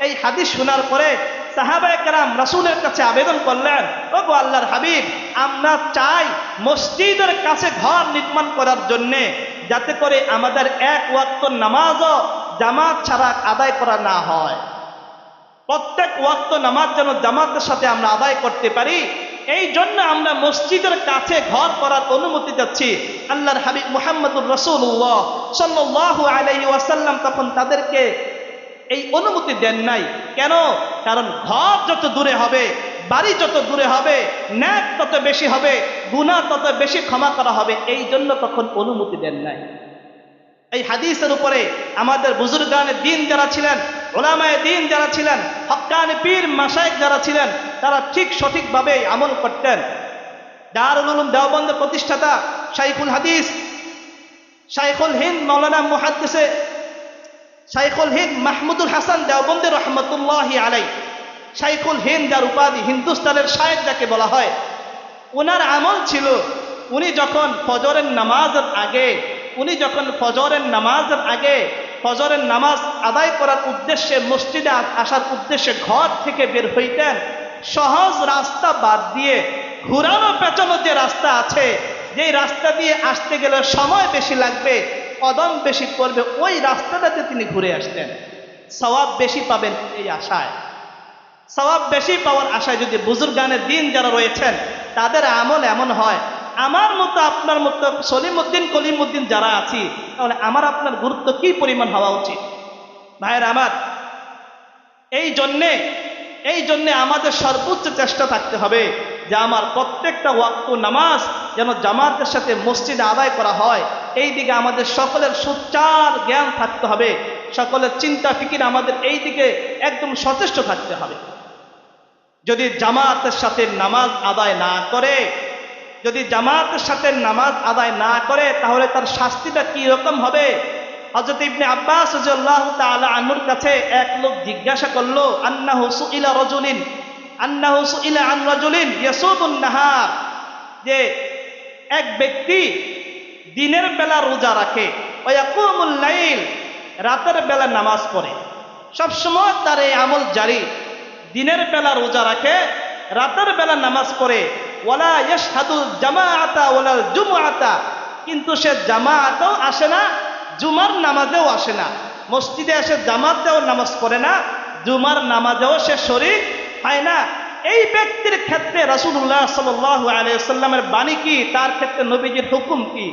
এই হাদিস শোনার পরে সাহাবায়ে কেরাম রাসূলের কাছে আবেদন করলেন, ওগো আল্লাহর হাবিব, আমরা চাই মসজিদের কাছে ঘর নির্মাণ করার জন্যে, যাতে করে আমাদের 1 ওয়াক্ত নামাজও জামাত ছাড়া আদায় করা না হয়। প্রত্যেক ওয়াক্ত নামাজ যেন জামাতের সাথে আমরা আদায় করতে পারি, এই জন্য আমরা মসজিদের কাছে ঘর করার অনুমতি যাচ্ছি। আল্লাহর হাবিব মুহাম্মদুর রাসূলুল্লাহ সাল্লাল্লাহু আলাইহি ওয়াসাল্লাম তখন তাদেরকে এই অনুমতি দেন নাই। কেন? কারণ ঘর যত দূরে হবে, বাড়ি যত দূরে হবে, ন্যাক তত বেশি হবে, গুনাহ তত বেশি ক্ষমা করা হবে, এই জন্য তখন অনুমতি দেন নাই। এই হাদিসের উপরে আমাদের বুজুর্গানে দিন যারা ছিলেন, উলামায়ে দিন যারা ছিলেন, হক্কানি পীর মাশায়েখ যারা ছিলেন, তারা ঠিক সঠিকভাবে আমল করতেন। দারুল উলুম দেওবন্দের প্রতিষ্ঠাতা শাইখুল হাদিস, শাইখুল হিন্দ মাওলানা মুহাদ্দিসে শাইখুল হিন্দ মাহমুদুল হাসান দেওবন্দি রহমতুল্লাহি আলাই, শাইখুল হিন্দ যার উপাধি, হিন্দুস্তানের শায়েখ যাকে বলা হয়, ওনার আমল ছিল উনি যখন ফজরের নামাজের আগে ফজরের নামাজ আদায় করার উদ্দেশ্যে মসজিদে আসার উদ্দেশ্যে ঘর থেকে বের হইতেন, সহজ রাস্তা বাদ দিয়ে ঘুরানো পেঁচানো যে রাস্তা আছে, যেই রাস্তা দিয়ে আসতে গেলে সময় বেশি লাগবে, কদম বেশি পড়বে, ওই রাস্তাটাতে তিনি ঘুরে আসতেন। সওয়াব বেশি পাবেন এই আশায়, সওয়াব বেশি পাওয়ার আশায় যদি বুজুর্গানের দিন যারা রয়েছেন তাদের আমল এমন হয়, আমার মতো আপনার মতো সলিমউদ্দিন কলিমউদ্দিন যারা আছি, তাহলে আমার আপনার গুরুত্ব কি পরিমাণ হওয়া উচিত? ভাইয়ের আমার, এই জন্যে আমাদের সর্বোচ্চ চেষ্টা থাকতে হবে যে আমার প্রত্যেকটা ওয়াক্ত নামাজ যেন জামাতের সাথে মসজিদে আদায় করা হয়। এই দিকে আমাদের সকলের সোচ্চার জ্ঞান থাকতে হবে, সকলের চিন্তা ফিকির আমাদের এই দিকে একদম সচেষ্ট থাকতে হবে। যদি জামাতের সাথে নামাজ আদায় না করে তাহলে তার শাস্তিটা কি রকম হবে? হযরত ইবনে আব্বাস রাদিয়াল্লাহু তাআলা আনহুর কাছে এক লোক জিজ্ঞাসা করলো, আন্নাহু সুইলা আন রাজুলিন ইয়াসুমুন নাহার, যে এক ব্যক্তি দিনের বেলা রোজা রাখে, ওয়া ইয়াকুমুল লাইল, রাতের বেলা নামাজ পড়ে, সবসময় তার এই আমল জারি, দিনের বেলা রোজা রাখে, রাতের বেলা নামাজ পড়ে, ওয়ালা ইয়াশহাদুল জামাআতা ওয়ালাল জুমআতা, কিন্তু সে জামাআতেও আসে না, জুমার নামাজেও আসে না, মসজিদে এসে জামাতেও নামাজ পড়ে না, জুমার নামাজেও সে শরীক হয় না। এই ব্যক্তির ক্ষেত্রে রাসূলুল্লাহ সাল্লাল্লাহু আলাইহি ওয়াসাল্লামের বাণী কি, তার ক্ষেত্রে নবীজির হুকুম কি?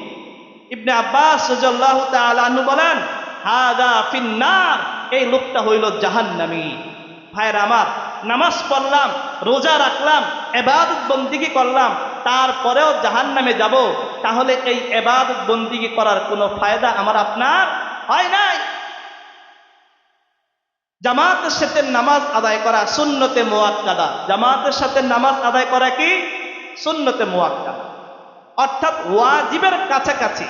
ইবনে আব্বাস রাদিয়াল্লাহু তাআলা আনহু বলেন, হাদা ফিন্নার, এই লোকটা হইল জাহান্নামী। ভাইরা আমার, নামাজ পড়লাম, রোজা রাখলাম, ইবাদত বন্দিগি করলাম, তারপরেও জাহান্নামে যাব, তাহলে এই ইবাদত বন্দিগি করার কোনো ফায়দা আমার আপনার হয় নাই। জামাতের সাথে নামাজ আদায় করা সুন্নতে মুআক্কাদা, জামাতের সাথে নামাজ আদায় করা কি সুন্নতে মুআক্কাদা, অর্থাৎ ওয়াজিবের কাছাকাছি।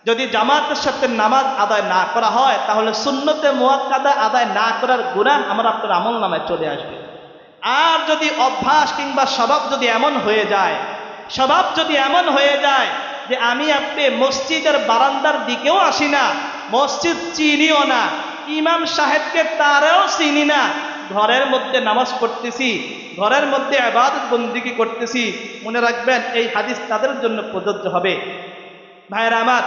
যদি জামাতের সাথে নামাজ আদায় না করা হয় তাহলে সুন্নতে মুআক্কাদা আদায় না করার গুনাহ আমার আপনার আমলনামায় চলে আসবে। আর যদি অভ্যাস কিংবা স্বভাব যদি এমন হয়ে যায় যে আমি আপনি মসজিদের বারান্দার দিকেও আসি না, মসজিদ চিনিও না, ইমাম সাহেবকে তারও চিনি না, ঘরের মধ্যে নামাজ পড়তেছি, ঘরের মধ্যে ইবাদত বন্দেগী করতেছি, মনে রাখবেন এই হাদিস তাদের জন্য প্রযোজ্য হবে। ভাইরা আমার,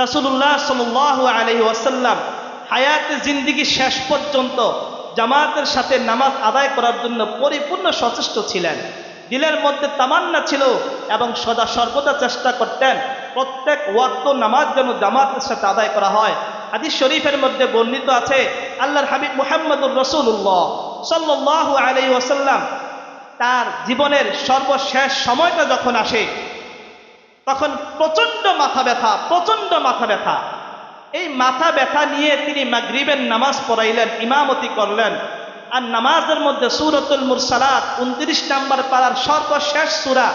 রাসূলুল্লাহ সাল্লাল্লাহু আলাইহি ওয়াসাল্লাম হায়াতে জিন্দেগি শেষ পর্যন্ত জামাতের সাথে নামাজ আদায় করার জন্য পরিপূর্ণ সচেষ্ট ছিলেন, দিলের মধ্যে তামান্না ছিল এবং সদা সর্বদা চেষ্টা করতেন প্রত্যেক ওয়াক্ত নামাজ যেন জামাতের সাথে আদায় করা হয়। হাদিস শরীফের মধ্যে বর্ণিত আছে, আল্লাহর হাবিব মুহাম্মদুর রাসূলুল্লাহ সাল্লাল্লাহু আলাইহি ওয়াসাল্লাম তার জীবনের সর্বশেষ সময়টা যখন আসে তখন প্রচন্ড মাথা ব্যথা, এই মাথা ব্যথা নিয়ে তিনি মাগরিবের নামাজ পড়াইলেন, ইমামতি করলেন। আর নামাজের মধ্যে সূরাতুল মুরসালাত 29 নম্বর পারার সর্বশেষ সূরা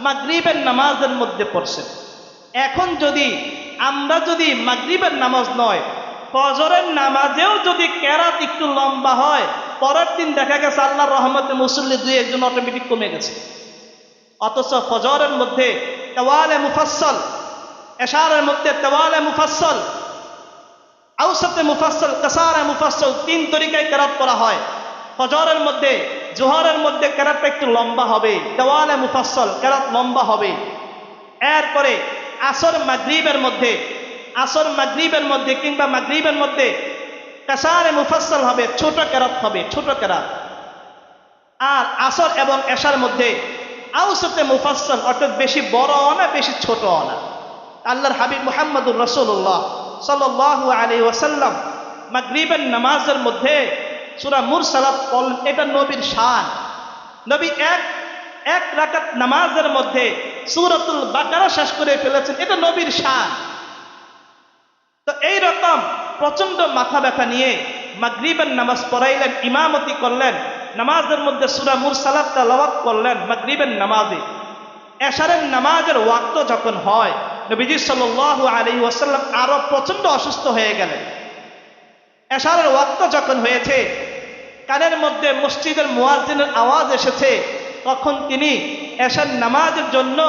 মাগরিবের নামাজের মধ্যে পড়ছেন। এখন আমরা যদি মাগরিবের নামাজ নয়, ফজরের নামাজেও যদি কেরাত একটু লম্বা হয়, পরের দিন দেখা গেছে আল্লাহর রহমতে মুসল্লি দুই একজন অটোমেটিক কমে গেছে। অথচ ফজরের মধ্যে তাওয়ালে মুফাসসাল, এশারের মধ্যে তাওয়ালে মুফাসসাল, আওসাতে মুফাসসাল, কাসারে মুফাসসাল, 3 তরিকায় কেরাত পড়া হয়। ফজরের মধ্যে, জোহরের মধ্যে কেরাতটা একটু লম্বা হবে, তাওয়ালে মুফাসসাল কেরাত লম্বা হবে। এরপরে আসর মাগরিবের মধ্যে কিংবা মাগরিবের মধ্যে কাসারে মুফাসসাল হবে, ছোট কেরাত হবে, ছোট কেরাত। আর আসর এবং এশার মধ্যে আউসাতে মুফাসসাল, অর্থাৎ বেশি বড় না বেশি ছোট না। আল্লাহর হাবিব মুহাম্মদুর রাসূলুল্লাহ সাল্লাল্লাহু আলাইহি ওয়াসাল্লাম মাগরিবের নামাজের মধ্যে সূরা মুরসালাত পড়লেন। এটা নবীর শান। নবী এক রাকাত নামাজের মধ্যে সূরাতুল বাকারা শেষ করে ফেলেছেন, এটা নবীর শান। তো এই রকম প্রচন্ড মাথা ব্যথা নিয়ে মাগরিবের নামাজ পড়াইলেন, ইমামতি করলেন, নামাজের মধ্যে সূরা মুরসালাত তেলাওয়াত করলেন মাগরিবের নামাজে। এশারের নামাজের ওয়াক্ত যখন হয়, নবীজি সাল্লাল্লাহু আলাইহি ওয়াসাল্লাম আরো প্রচন্ড অসুস্থ হয়ে গেলেন। এশারের ওয়াক্ত যখন হয়েছে, কানের মধ্যে মসজিদের মুয়াজ্জিনের আওয়াজ এসেছে, তখন তিনি এশার নামাজের জন্য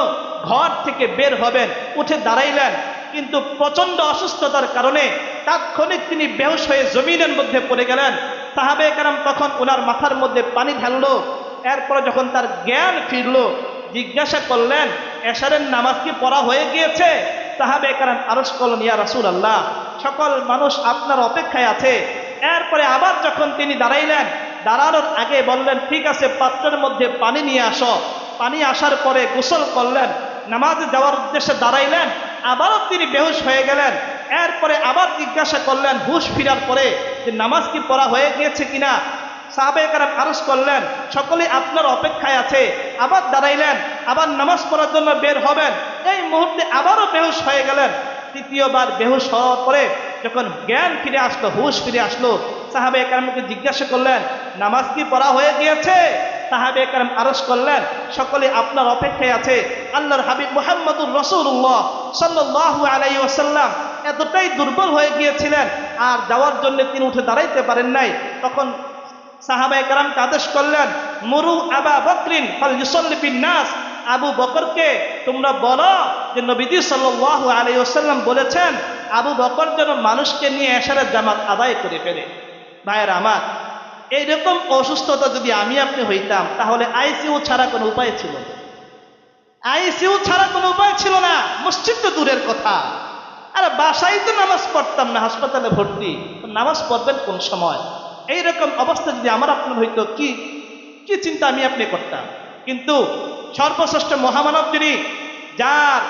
ঘর থেকে বের হবেন, উঠে দাঁড়াইলেন, কিন্তু প্রচন্ড অসুস্থতার কারণে তাৎক্ষণিক তিনি বেহুশ হয়ে জমিনের মধ্যে পড়ে গেলেন। সাহাবায়ে কেরাম তখন ওনার মাথার মধ্যে পানি ঢাললো। এরপরে যখন তার জ্ঞান ফিরলো, জিজ্ঞাসা করলেন, এশারের নামাজ কি পড়া হয়ে গিয়েছে? সাহাবায়ে কেরাম আরজ করলেন, ইয়া রাসূলুল্লাহ, সকল মানুষ আপনার অপেক্ষায় আছে। এরপরে আবার যখন তিনি দাঁড়াইলেন, দাঁড়ানোর আগে বললেন, ঠিক আছে, পাত্রের মধ্যে পানি নিয়ে আসো। পানি আসার পরে গোসল করলেন, নামাজে যাওয়ার উদ্দেশ্যে দাঁড়াইলেন, আবারও তিনি বেহুশ হয়ে গেলেন। এরপরে আবার জিজ্ঞাসা করলেন হুশ ফিরার পরে যে নামাজ কি পড়া হয়ে গিয়েছে কিনা। সাহাবায়ে কেরাম আরজ করলেন, সকলেই আপনার অপেক্ষায় আছে। আবার দাঁড়াইলেন, আবার নামাজ পড়ার জন্য বের হবেন, এই মুহূর্তে আবারও বেহুশ হয়ে গেলেন। তৃতীয়বার বেহুশ হওয়ার পরে যখন জ্ঞান ফিরে আসলো, হুশ ফিরে আসলো, সাহাবায়ে কেরামকে জিজ্ঞাসা করলেন, নামাজ কি পড়া হয়ে গিয়েছে? সাহাবায়ে কেরাম আরজ করলেন, সকলে আপনার অপেক্ষায় আছে। আল্লাহর হাবিব মুহাম্মদুর রাসূলুল্লাহ সাল্লাল্লাহু আলাইহি ওয়াসাল্লাম এতটাই দুর্বল হয়ে গিয়েছিলেন, আর যাওয়ার জন্য তিনি উঠে দাঁড়াইতে পারেন নাই। তখন সাহাবায়ে কেরামকে আদেশ করলেন, মুরু আবা বকরিন ফালইউসাল্লি বিন নাস, আবু বকরকে তোমরা বলো যে নবীজি সাল্লাল্লাহু আলাইহি ওয়াসাল্লাম বলেছেন আবু বকর যেন মানুষকে নিয়ে এশারের জামাত আদায় করে ফেলে। ভাইয়েরা আমার, এইরকম অসুস্থতা যদি আমি আপনি হইতাম, তাহলে আইসিইউ ছাড়া কোনো উপায় ছিল না। আইসিইউ ছাড়া কোনো উপায় ছিল না, মসজিদ তো দূরের কথা। আর বাসায় তো নামাজ পড়তাম না, হাসপাতালে ভর্তি, নামাজ পড়বেন কোন সময়? এইরকম অবস্থা যদি আমার আপনার হইতো, কি কি চিন্তা আমি আপনি করতাম। কিন্তু সর্বশ্রেষ্ঠ মহামানব যিনি, যার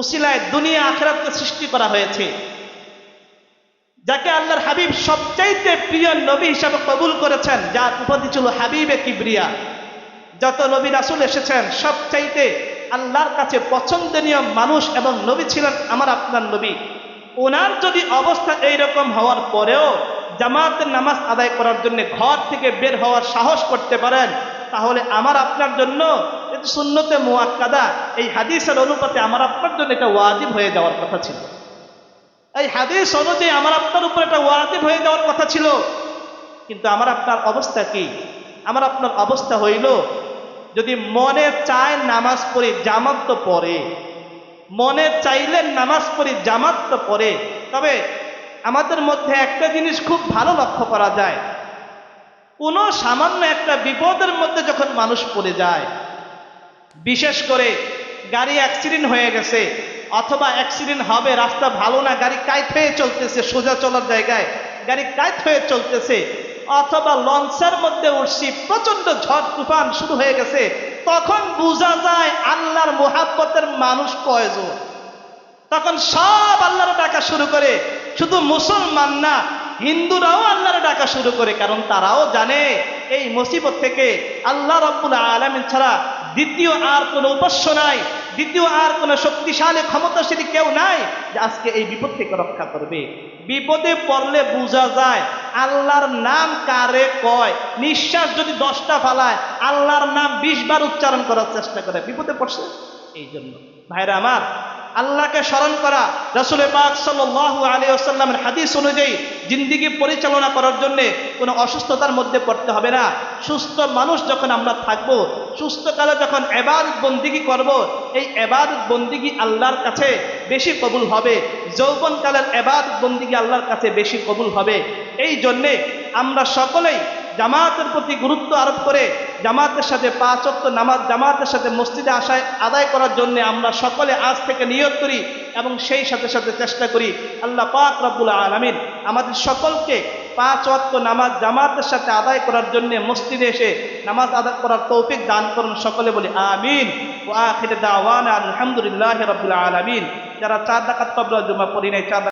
উসিলায় দুনিয়া আখিরাতকে সৃষ্টি করা হয়েছে, যাকে আল্লাহর হাবিব সবচাইতে প্রিয় নবী হিসাবে কবুল করেছেন, যার উপাধি ছিল হাবিবে কিবরিয়া। যত নবী রাসূল এসেছেন, সবচাইতে আল্লাহর কাছে পছন্দনীয় মানুষ এবং নবী ছিলেন আমার আপনার নবী। ওনার যদি অবস্থা এইরকম হওয়ার পরেও জামাতের নামাজ আদায় করার জন্য ঘর থেকে বের হওয়ার সাহস করতে পারেন, তাহলে আমার আপনার জন্য এটা সুন্নতে মুআক্কাদা, এই হাদিসের অনুপাতে আমার আপনার জন্য এটা ওয়াজিব হয়ে যাওয়ার কথা ছিল। এই হাদিস অনুযায়ী আমার আপনার উপর এটা ওয়াজিব হয়ে যাওয়ার কথা ছিল। কিন্তু আমার আপনার অবস্থা কি? আমার আপনার অবস্থা হইল, যদি মনে চায় নামাজ পড়ি, জামাত তো পড়ে, মনে চাইলে নামাজ পড়ি, জামাত তো পড়ে। তবে আমাদের মধ্যে একটা জিনিস খুব ভালো লক্ষ্য করা যায়, কোনো সামান্য একটা বিপদের মধ্যে যখন মানুষ পড়ে যায়, বিশেষ করে গাড়ি অ্যাক্সিডেন্ট হয়ে গেছে, অথবা অ্যাক্সিডেন্ট হবে, রাস্তা ভালো না, গাড়ি কাইট হয়ে চলতেছে, সোজা চলার জায়গায় গাড়ি কাইট হয়ে চলতেছে, অথবা লঞ্চের মধ্যে উঠছি, প্রচন্ড ঝড় তুফান শুরু হয়ে গেছে, তখন বোঝা যায় আল্লাহর মুহাব্বতের মানুষ কয়জন। তখন সব আল্লাহর ডাকা শুরু করে, শুধু মুসলমান না, হিন্দুরাও আল্লাহর ডাকা শুরু করে, কারণ তারাও জানে এই মুসিবত থেকে আল্লাহ রাব্বুল আলামিন ছাড়া দ্বিতীয় আর কোনো উপাস্য নাই, দ্বিতীয় আর কোনো শক্তিশালী ক্ষমতাশালী কেউ নাই যে আজকে এই বিপদ থেকে রক্ষা করবে। বিপদে পড়লে বোঝা যায় আল্লাহর নাম কারে কয়। নিঃশ্বাস যদি 10টা ফালায়, আল্লাহর নাম 20 বার উচ্চারণ করার চেষ্টা করে, বিপদে পড়ছে। এই জন্য ভাইরা আমার, আল্লাহকে স্মরণ করা, রাসূল পাক সাল্লাল্লাহু আলাইহি ওয়াসাল্লামের হাদিস অনুযায়ী জিন্দেগি পরিচালনা করার জন্য কোনো অসুস্থতার মধ্যে পড়তে হবে না। সুস্থ মানুষ যখন আমরা থাকব, সুস্থ কালে যখন ইবাদত বন্দিগি করব, এই ইবাদত বন্দিগি আল্লাহর কাছে বেশি কবুল হবে, যৌবনকালের ইবাদত বন্দিগি আল্লাহর কাছে বেশি কবুল হবে। এই জন্যে আমরা সকলেই জামাতের প্রতি গুরুত্ব আরোপ করে জামাতের সাথে 5 ওয়াক্ত নামাজ জামাতের সাথে মসজিদে আদায় করার জন্য আমরা সকলে আজ থেকে নিয়ত করি এবং সেই সাথে সাথে চেষ্টা করি আল্লাহ পাক রব্বুল আলামিন আমাদের সকলকে 5 ওয়াক্ত নামাজ জামাতের সাথে আদায় করার জন্য মসজিদে এসে নামাজ আদায় করার তৌফিক দান করুন। সকলে বলি আমিন। ওয়া আখিরু দাওয়ানা আলহামদুলিল্লাহি রাব্বিল আলামিন। যারা 4 রাকাত ক্বাবলা জুমা পড়ি নাই 4